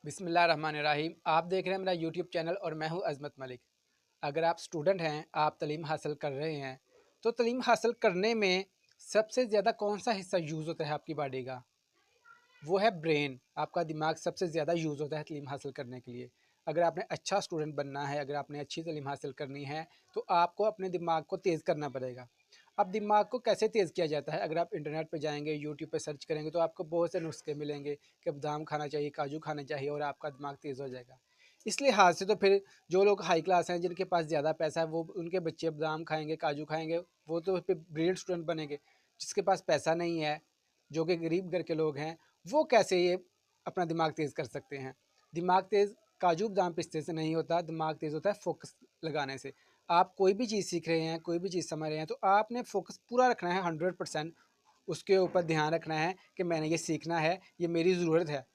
बिस्मिल्लाहिर्रहमानिर्रहीम। आप देख रहे हैं मेरा यूट्यूब चैनल और मैं हूं अज़मत मलिक। अगर आप स्टूडेंट हैं, आप तालीम हासिल कर रहे हैं, तो तालीम हासिल करने में सबसे ज़्यादा कौन-सा हिस्सा यूज़ होता है आपकी बॉडी का? वो है ब्रेन। आपका दिमाग सबसे ज़्यादा यूज़ होता है तालीम हासिल करने के लिए। अगर आपने अच्छा स्टूडेंट बनना है, अगर आपने अच्छी तालीम हासिल करनी है, तो आपको अपने दिमाग को तेज़ करना पड़ेगा। अब दिमाग को कैसे तेज़ किया जाता है? अगर आप इंटरनेट पे जाएँगे, यूट्यूब पे सर्च करेंगे, तो आपको बहुत से नुस्खे मिलेंगे कि बादाम खाना चाहिए, काजू खाने चाहिए और आपका दिमाग तेज़ हो जाएगा। इस लिहाज से तो फिर जो लोग हाई क्लास हैं, जिनके पास ज़्यादा पैसा है, वो उनके बच्चे बादाम खाएँगे, काजू खाएँगे, वो तो फिर ब्रिलियंट स्टूडेंट बनेंगे। जिसके पास पैसा नहीं है, जो कि गरीब घर के लोग हैं, वो कैसे ये अपना दिमाग तेज़ कर सकते हैं? दिमाग तेज़ काजू बादाम पिस्ते से नहीं होता, दिमाग तेज़ होता है फ़ोकस लगाने से। आप कोई भी चीज़ सीख रहे हैं, कोई भी चीज़ समझ रहे हैं, तो आपने फ़ोकस पूरा रखना है 100%। उसके ऊपर ध्यान रखना है कि मैंने ये सीखना है, ये मेरी ज़रूरत है।